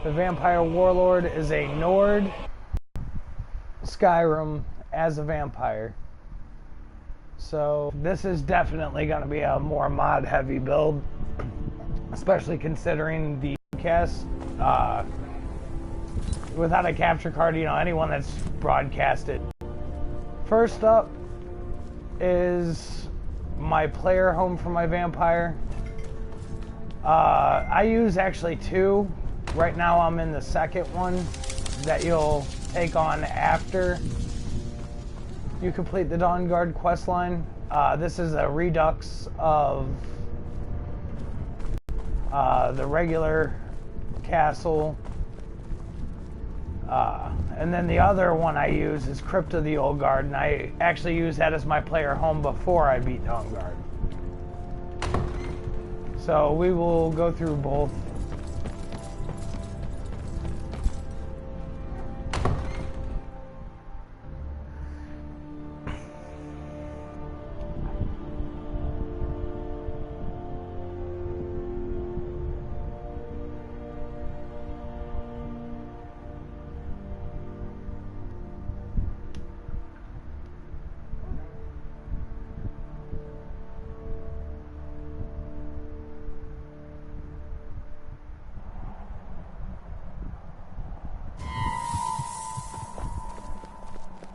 The Vampire Warlord is a Nord Skyrim as a vampire. So this is definitely going to be a more mod heavy build, especially considering the cast. Without a capture card, you know, anyone that's broadcasted. First up is my player home for my vampire. I use actually two. Right now I'm in the second one that you'll take on after you complete the Dawn Guard questline. This is a redux of the regular castle. And then the other one I use is Crypt of the Old Guard, and I actually use that as my player home before I beat Dawn Guard. So we will go through both.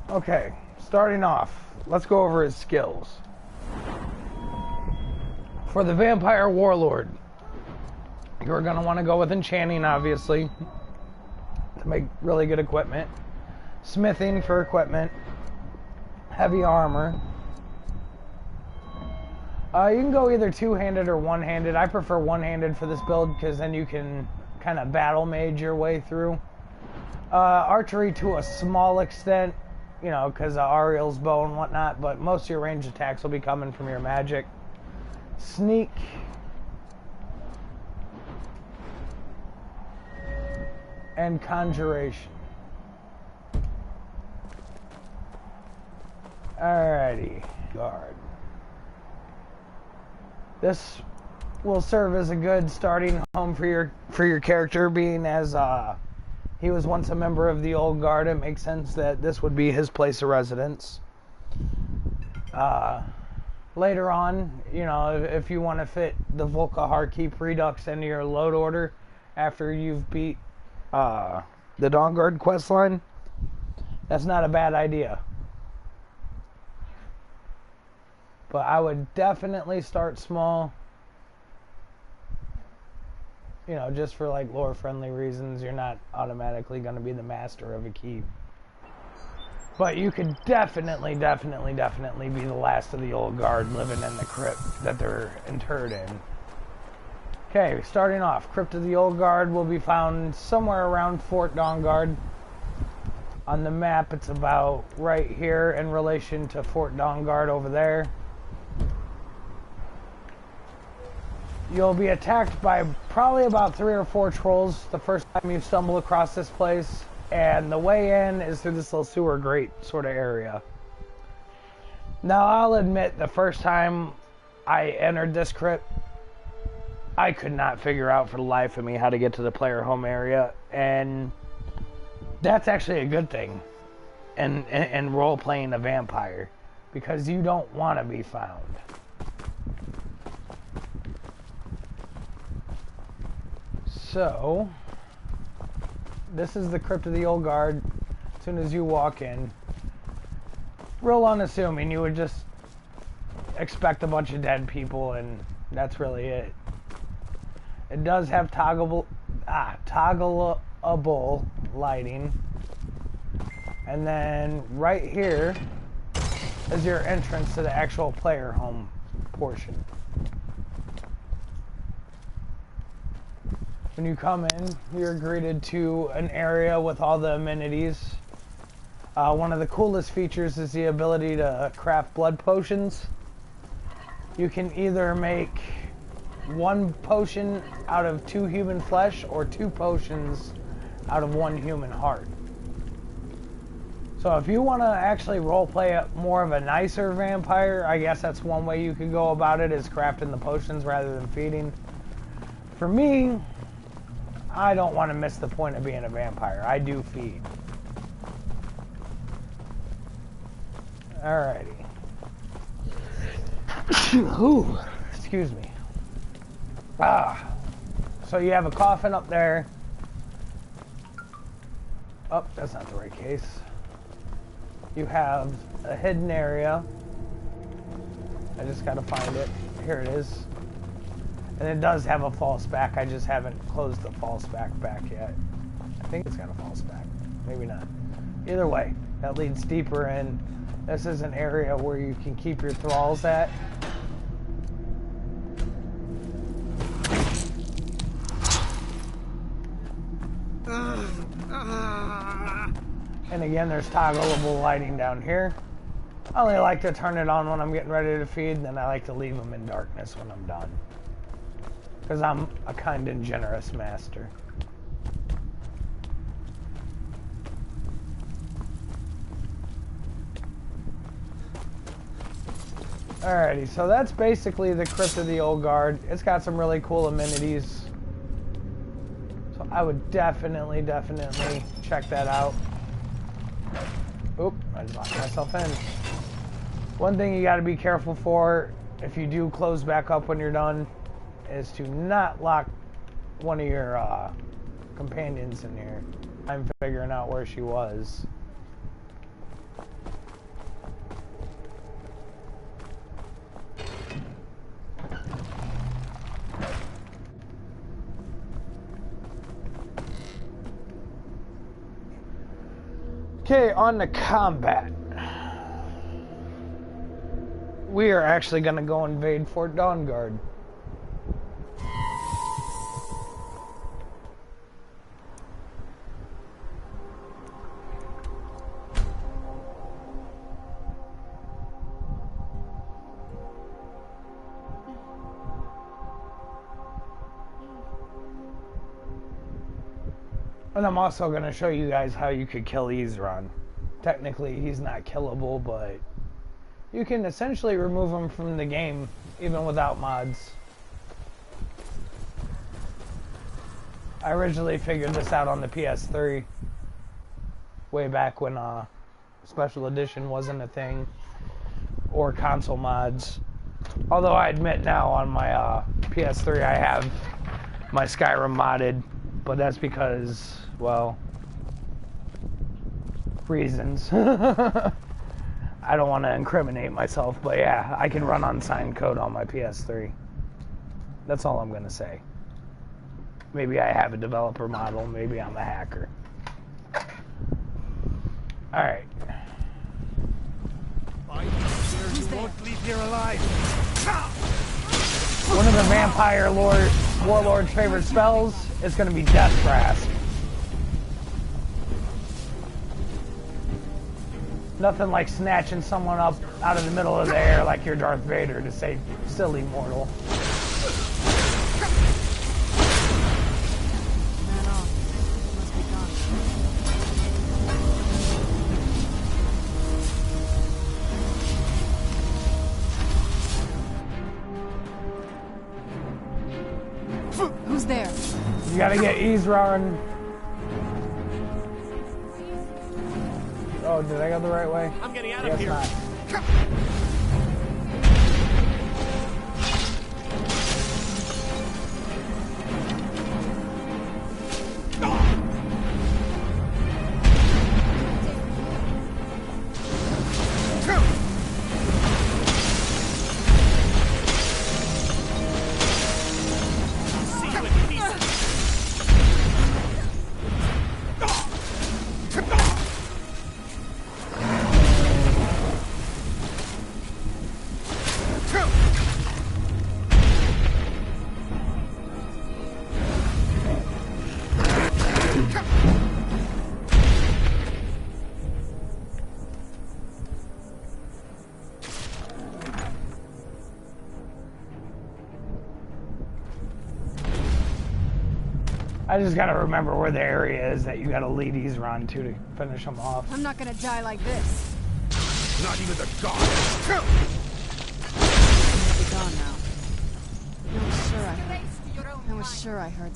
Okay, starting off, let's go over his skills. For the Vampire Warlord, you're going to want to go with enchanting, obviously, to make really good equipment. Smithing for equipment. Heavy armor. You can go either two-handed or one-handed. I prefer one-handed for this build because then you can kind of battle mage your way through. Archery to a small extent, you know, because of Ariel's bow and whatnot, but most of your ranged attacks will be coming from your magic. Sneak. And conjuration. Alrighty. Guard. This will serve as a good starting home for your character, being as he was once a member of the Old Guard. It makes sense that this would be his place of residence. Later on, you know, if you want to fit the Volkihar Keep Redux into your load order after you've beat the Dawn Guard questline, that's not a bad idea. But I would definitely start small. You know, just for like lore-friendly reasons. You're not automatically going to be the master of a keep. But you could definitely be the last of the Old Guard living in the crypt that they're interred in. Okay, starting off, Crypt of the Old Guard will be found somewhere around Fort Dawn Guard. On the map, it's about right here in relation to Fort Dawn Guard over there. You'll be attacked by probably about 3 or 4 trolls the first time you stumble across this place, and the way in is through this little sewer grate sort of area. Now, I'll admit, the first time I entered this crypt, I could not figure out for the life of me how to get to the player home area, and that's actually a good thing in role-playing a vampire, because you don't want to be found. So, this is the Crypt of the Old Guard. As soon as you walk in, real unassuming, you would just expect a bunch of dead people, and that's really it. It does have toggleable lighting. And then right here is your entrance to the actual player home portion. When you come in, you're greeted to an area with all the amenities. One of the coolest features is the ability to craft blood potions. You can either make 1 potion out of 2 human flesh or 2 potions out of 1 human heart. So if you want to actually roleplay more of a nicer vampire, I guess that's one way you could go about it, is crafting the potions rather than feeding. For me, I don't want to miss the point of being a vampire. I do feed. Alrighty. Ooh, excuse me. So you have a coffin up there. Oh, that's not the right case. You have a hidden area. I just gotta find it. Here it is. And it does have a false back. I just haven't closed the false back yet. I think it's got a false back. Maybe not. Either way, that leads deeper in. This is an area where you can keep your thralls at. And again, there's toggleable lighting down here. I only like to turn it on when I'm getting ready to feed, and then I like to leave them in darkness when I'm done. Because I'm a kind and generous master. Alrighty, so that's basically the Crypt of the Old Guard. It's got some really cool amenities. So I would definitely check that out. Oop, I just locked myself in. One thing you gotta be careful for, if you do close back up when you're done, is to not lock one of your companions in here. I'm figuring out where she was. Okay, on to combat. We are actually going to go invade Fort Dawnguard. And I'm also going to show you guys how you could kill Ezron. Technically, he's not killable, but you can essentially remove him from the game, even without mods. I originally figured this out on the PS3, way back when Special Edition wasn't a thing, or console mods. Although I admit now on my PS3 I have my Skyrim modded, but that's because, well, reasons. I don't want to incriminate myself, but yeah, I can run unsigned code on my PS3. That's all I'm going to say. Maybe I have a developer model, maybe I'm a hacker. Alright. You won't leave here alive. One of the Vampire Warlord's favorite spells is going to be Death Grasp. Nothing like snatching someone up out of the middle of the air like you're Darth Vader to say, silly mortal. Who's there? You gotta get Ezron. Oh, did I go the right way? I'm getting out of here. Not. I just gotta remember where the area is that you gotta lead Ezron to finish him off. I'm not gonna die like this. Not even the gods. Be gone now. I was sure I heard.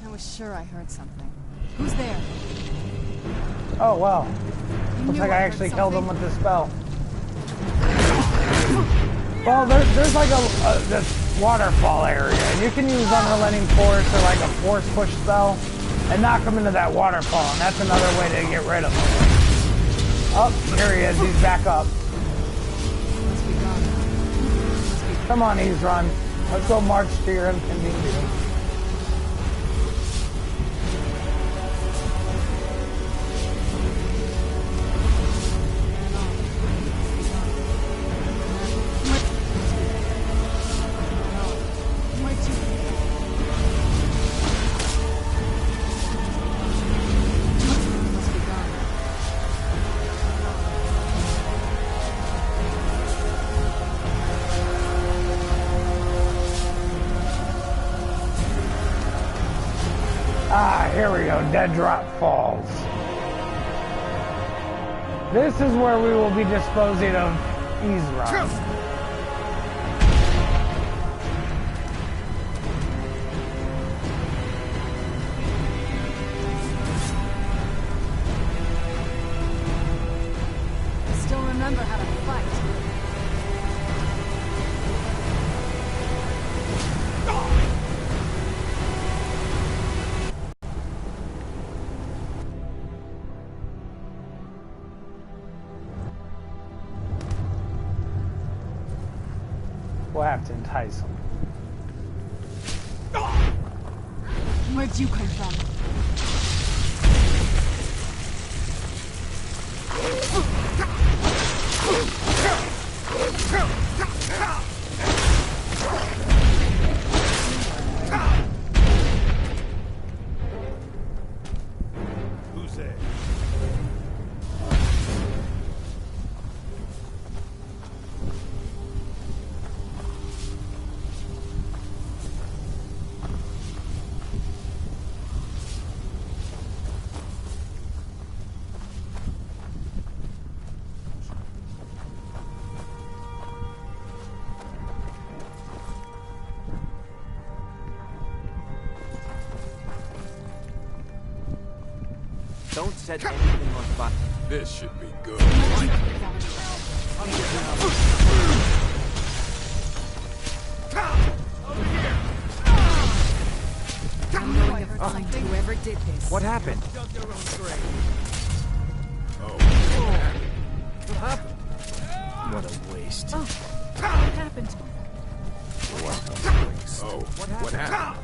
I was sure I heard something. Who's there? Oh, well. You Looks knew like I heard actually killed him something. with this spell. Well, there's like this waterfall area, and you can use Unrelenting Force or like a Force Push spell and knock him into that waterfall, and that's another way to get rid of him. Oh, here he is. He's back up. Must be gone. Come on, Ease Run. Let's go march to your inconvenience. Here we go, Dead Drop Falls. This is where we will be disposing of Ezra. I still remember how to fight. We'll have to entice him. Where'd you come from? Who's there? Don't set anything on fire. This should be good. I'm going to find whoever did this. What happened? What a waste. Oh, what happened? Oh, what happened?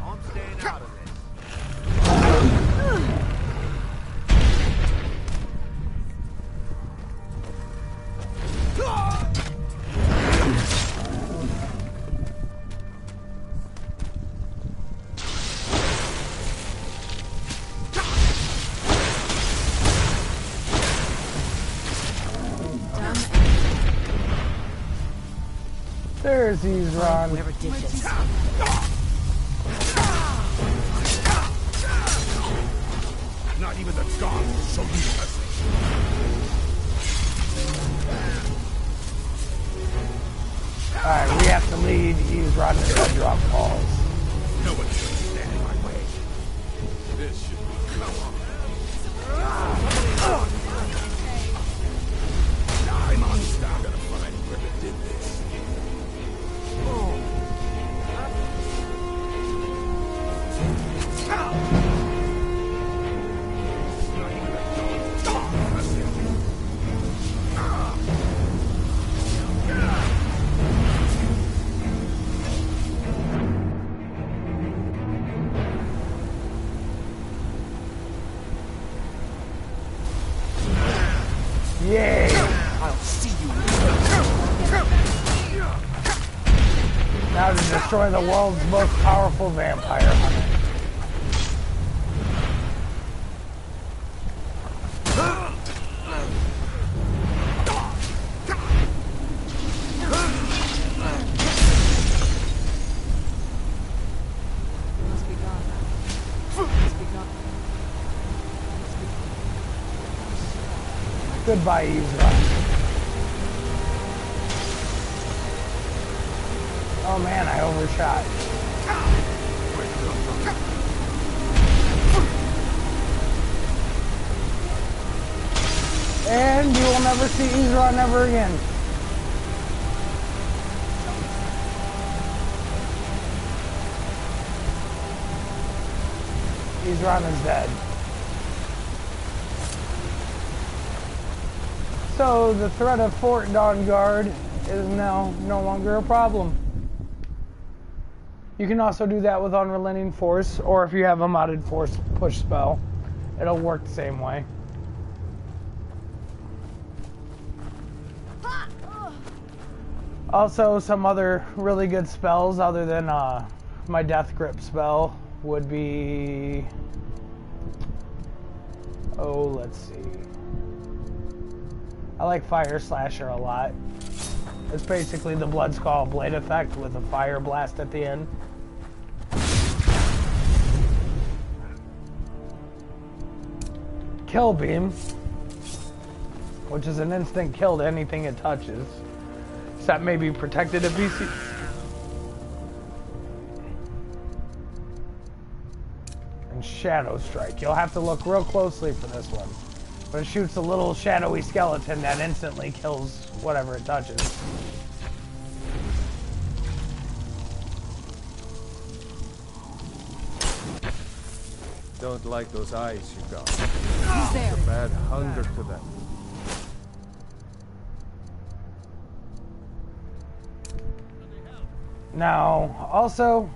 I'm staying out of this. There's Ezra. Whoever did this. Not even the gods will show you mercy. Alright, we have to lead Ezra to Dead Drop Falls. No one should stand in my way. This should be good. I'm on stop. I'm gonna find whoever did this. Yay! I'll see you. Now to destroy the world's most powerful vampire hunter. Goodbye, Ezra. Oh man, I overshot. And you will never see Ezra ever again. Ezra is dead. So the threat of Fort Dawn Guard is now no longer a problem. You can also do that with Unrelenting Force, or if you have a modded Force push spell, it'll work the same way. Also, some other really good spells other than my Death Grip spell would be... Oh, let's see. I like Fire Slasher a lot. It's basically the Blood Skull Blade effect with a fire blast at the end. Kill Beam, which is an instant kill to anything it touches. Except maybe protected if PC. And Shadow Strike. You'll have to look real closely for this one. But it shoots a little shadowy skeleton that instantly kills whatever it touches. Don't like those eyes you got. Who's there? It's a bad hunger to them. Now, also,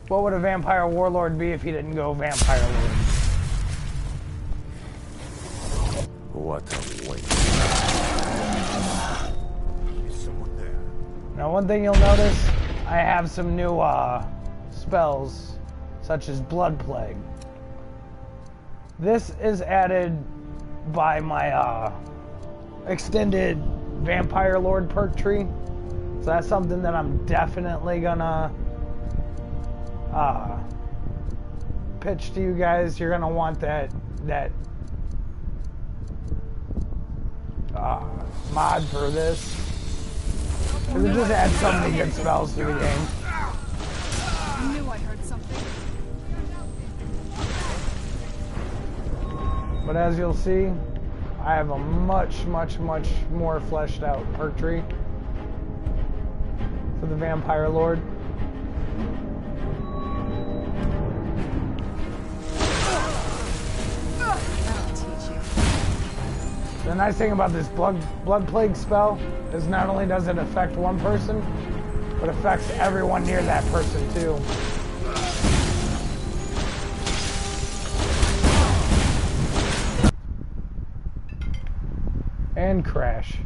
what would a Vampire Warlord be if he didn't go Vampire Lord? What a waste. Is someone there? Now, one thing you'll notice, I have some new spells, such as Blood Plague. This is added by my extended Vampire Lord perk tree. So that's something that I'm definitely gonna pitch to you guys. You're gonna want that mod for this. Cause it just adds so many good spells to the game. I knew I heard something. But as you'll see, I have a much more fleshed out perk tree for the Vampire Lord. That'll teach you. The nice thing about this blood plague spell is not only does it affect one person, but affects everyone near that person too. And crash.